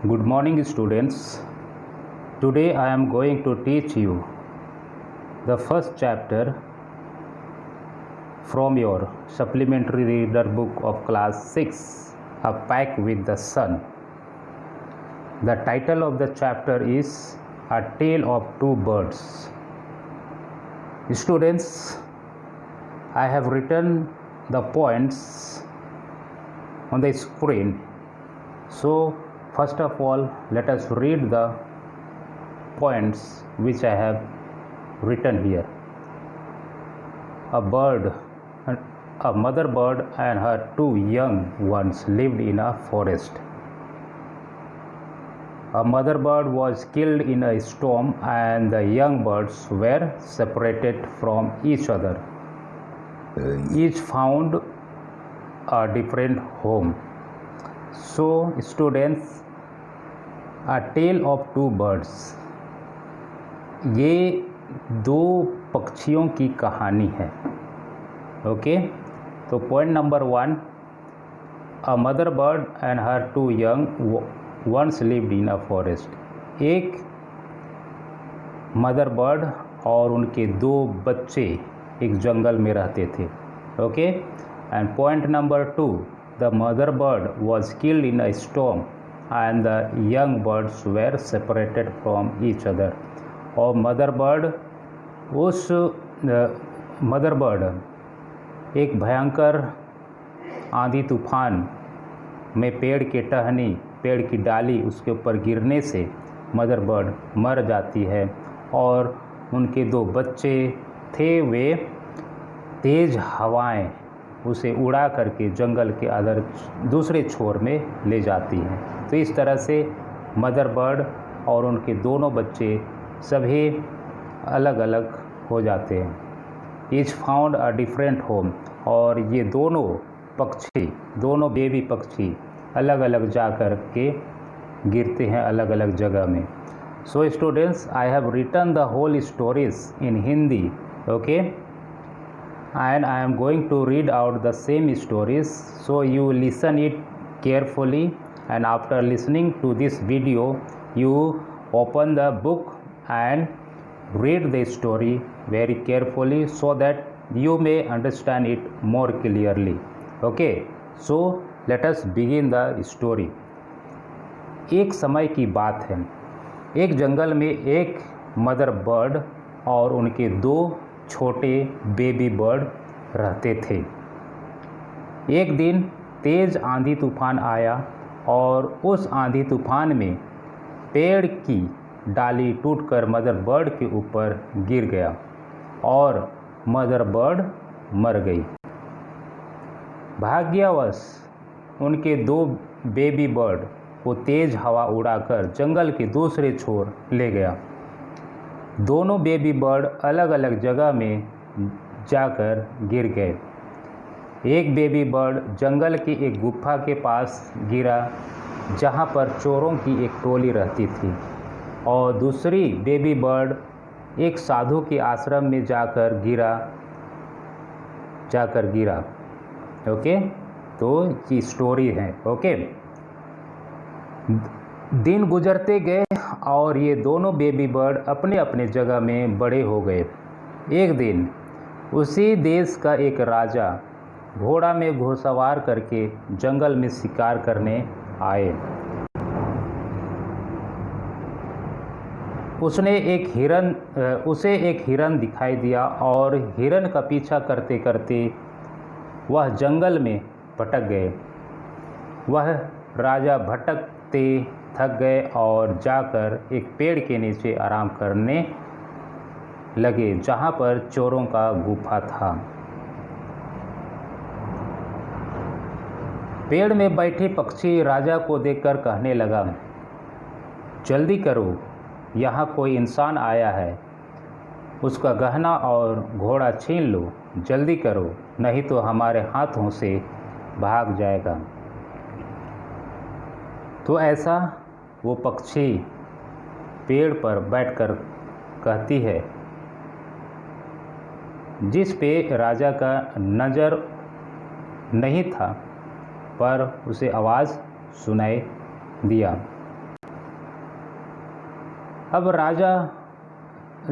Good morning, students. Today I am going to teach you the first chapter from your supplementary reader book of class 6, A Pack with the Sun. The title of the chapter is A Tale of Two Birds. Students, I have written the points on the screen. So first of all, let us read the points which I have written here. A mother bird and her two young ones lived in a forest. A mother bird was killed in a storm and the young birds were separated from each other. Each found a different home. So students, A Tale of Two Birds, ये दो पक्षियों की कहानी है. Okay, तो point number 1, a mother bird and her two young ones lived in a forest. एक mother bird और उनके दो बच्चे एक जंगल में रहते थे. Okay, and point number 2, the mother bird was killed in a storm and the young birds were separated from each other. और मदर बर्ड एक भयंकर आंधी तूफान में पेड़ के टहनी, पेड़ की डाली उसके ऊपर गिरने से मदर बर्ड मर जाती है और उनके दो बच्चे थे, वे तेज़ हवाएं उसे उड़ा करके जंगल के दूसरे छोर में ले जाती हैं. तो इस तरह से मदर बर्ड और उनके दोनों बच्चे सभी अलग अलग हो जाते हैं. Each found a different home. और ये दोनों बेबी पक्षी अलग अलग जा कर के गिरते हैं अलग अलग जगह में. So students, I have written the whole stories in Hindi. Okay, and I am going to read out the same stories, so you listen it carefully, and after listening to this video you open the book and read the story very carefully so that you may understand it more clearly. Okay, so let us begin the story. एक समय की बात है. एक जंगल में एक mother bird और उनके दो छोटे बेबी बर्ड रहते थे. एक दिन तेज़ आंधी तूफान आया और उस आंधी तूफान में पेड़ की डाली टूटकर मदर बर्ड के ऊपर गिर गया और मदर बर्ड मर गई. भाग्यवश उनके दो बेबी बर्ड को तेज़ हवा उड़ाकर जंगल के दूसरे छोर ले गया. दोनों बेबी बर्ड अलग अलग जगह में जाकर गिर गए. एक बेबी बर्ड जंगल की एक गुफा के पास गिरा जहां पर चोरों की एक टोली रहती थी, और दूसरी बेबी बर्ड एक साधु के आश्रम में जाकर गिरा. ओके, तो ये स्टोरी है. ओके, दिन गुजरते गए और ये दोनों बेबी बर्ड अपने अपने जगह में बड़े हो गए. एक दिन उसी देश का एक राजा घोड़ा में घुड़सवार करके जंगल में शिकार करने आए. उसे एक हिरन दिखाई दिया और हिरन का पीछा करते करते वह जंगल में भटक गए. वह राजा भटकते थक गए और जाकर एक पेड़ के नीचे आराम करने लगे जहां पर चोरों का गुफा था. पेड़ में बैठे पक्षी राजा को देखकर कहने लगा, जल्दी करो, यहाँ कोई इंसान आया है. उसका गहना और घोड़ा छीन लो. जल्दी करो, नहीं तो हमारे हाथों से भाग जाएगा. तो ऐसा वो पक्षी पेड़ पर बैठकर कहती है, जिस पे राजा का नज़र नहीं था, पर उसे आवाज़ सुनाई दिया.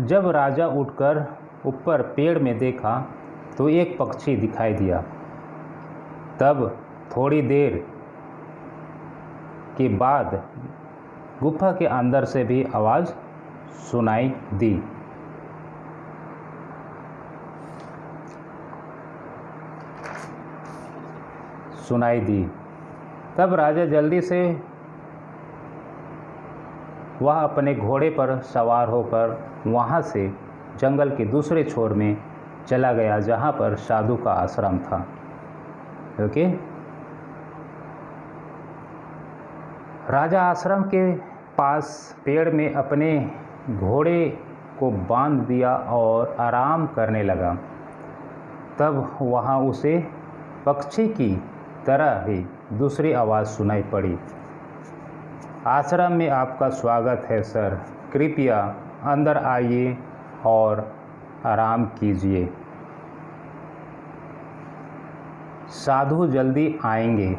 जब राजा उठकर ऊपर पेड़ में देखा तो एक पक्षी दिखाई दिया। तब थोड़ी देर के बाद गुफा के अंदर से भी आवाज़ सुनाई दी। तब राजा जल्दी से वह अपने घोड़े पर सवार होकर वहाँ से जंगल के दूसरे छोर में चला गया जहाँ पर साधु का आश्रम था। ओके, राजा आश्रम के पास पेड़ में अपने घोड़े को बांध दिया और आराम करने लगा। तब वहाँ उसे पक्षी की तरह ही दूसरी आवाज़ सुनाई पड़ी। आश्रम में आपका स्वागत है सर, कृपया अंदर आइए और आराम कीजिए। साधु जल्दी आएंगे।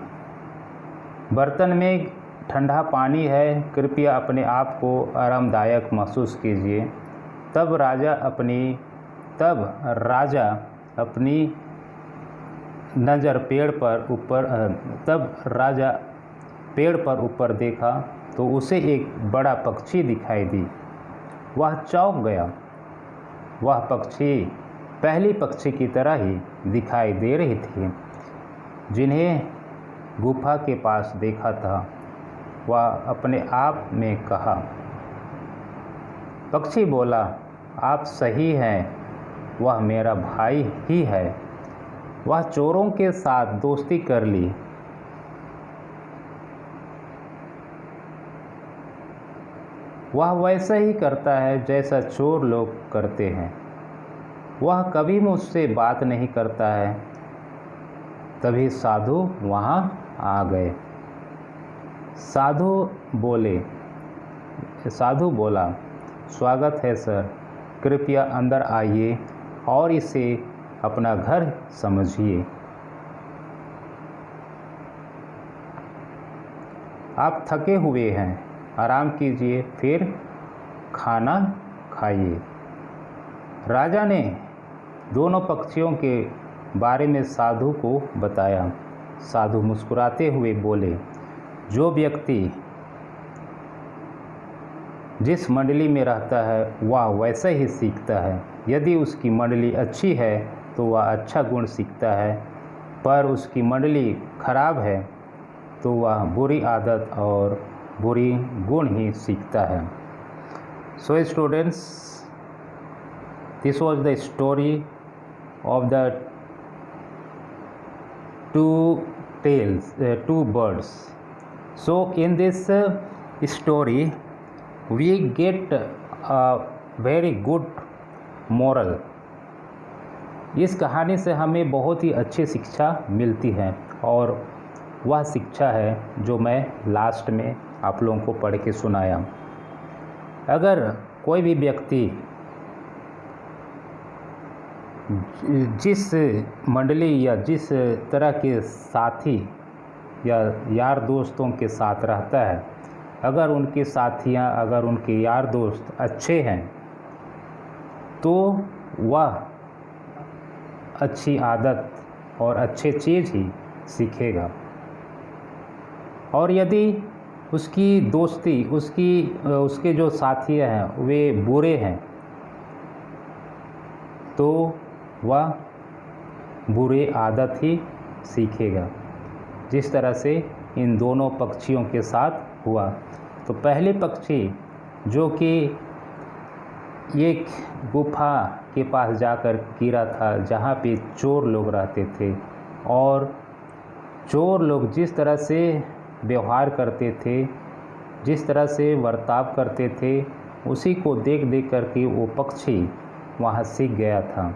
बर्तन में ठंडा पानी है, कृपया अपने आप को आरामदायक महसूस कीजिए। तब राजा अपनी नज़र पेड़ पर ऊपर देखा तो उसे एक बड़ा पक्षी दिखाई दी। वह चौंक गया। वह पक्षी पहली पक्षी की तरह ही दिखाई दे रही थी जिन्हें गुफा के पास देखा था। वह अपने आप में कहा। पक्षी बोला, आप सही हैं, वह मेरा भाई ही है। वह चोरों के साथ दोस्ती कर ली। वह वैसा ही करता है जैसा चोर लोग करते हैं। वह कभी मुझसे बात नहीं करता है। तभी साधु वहाँ आ गए। साधु बोला, स्वागत है सर, कृपया अंदर आइए और इसे अपना घर समझिए। आप थके हुए हैं, आराम कीजिए, फिर खाना खाइए। राजा ने दोनों पक्षियों के बारे में साधु को बताया। साधु मुस्कुराते हुए बोले, जो व्यक्ति जिस मंडली में रहता है वह वैसा ही सीखता है। यदि उसकी मंडली अच्छी है तो वह अच्छा गुण सीखता है, पर उसकी मंडली खराब है तो वह बुरी आदत और बुरी गुण ही सीखता है। So students, this was the story of the two birds. So in this story we get a very good moral. इस कहानी से हमें बहुत ही अच्छी शिक्षा मिलती है और वह शिक्षा है जो मैं लास्ट में आप लोगों को पढ़ के सुनाया। अगर कोई भी व्यक्ति जिस मंडली या जिस तरह के साथी या यार दोस्तों के साथ रहता है, अगर उनके साथियां, अगर उनके यार दोस्त अच्छे हैं तो वह अच्छी आदत और अच्छे चीज़ ही सीखेगा। और यदि उसकी दोस्ती, उसके जो साथी हैं वे बुरे हैं तो वह बुरे आदत ही सीखेगा, जिस तरह से इन दोनों पक्षियों के साथ हुआ। तो पहले पक्षी जो कि एक गुफा के पास जाकर गिरा था जहाँ पे चोर लोग रहते थे, और चोर लोग जिस तरह से व्यवहार करते थे, जिस तरह से बर्ताव करते थे, उसी को देख देख करके वो पक्षी वहाँ सीख गया था,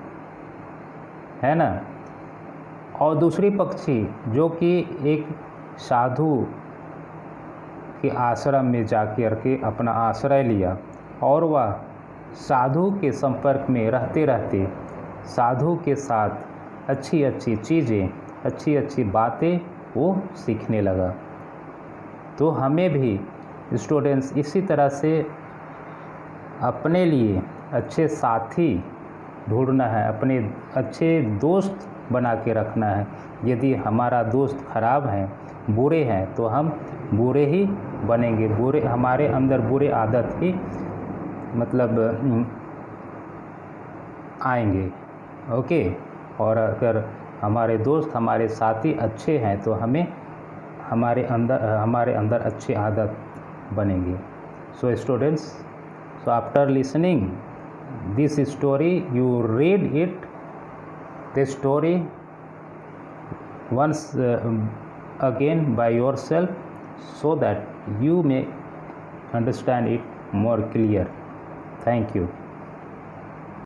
है ना। और दूसरी पक्षी जो कि एक साधु के आश्रम में जाकर के अपना आश्रय लिया और वह साधु के संपर्क में रहते रहते साधु के साथ अच्छी अच्छी चीज़ें, अच्छी अच्छी बातें वो सीखने लगा। तो हमें भी स्टूडेंट्स इसी तरह से अपने लिए अच्छे साथी ढूंढना है, अपने अच्छे दोस्त बना के रखना है। यदि हमारा दोस्त खराब हैं, बुरे हैं, तो हम बुरे ही बनेंगे, बुरे हमारे अंदर बुरे आदत ही मतलब आएंगे। ओके। और अगर हमारे दोस्त हमारे साथी अच्छे हैं तो हमें हमारे अंदर अच्छी आदत बनेंगी। So students, so after listening this story, you read it, the story once again by yourself so that you may understand it more clear. Thank you.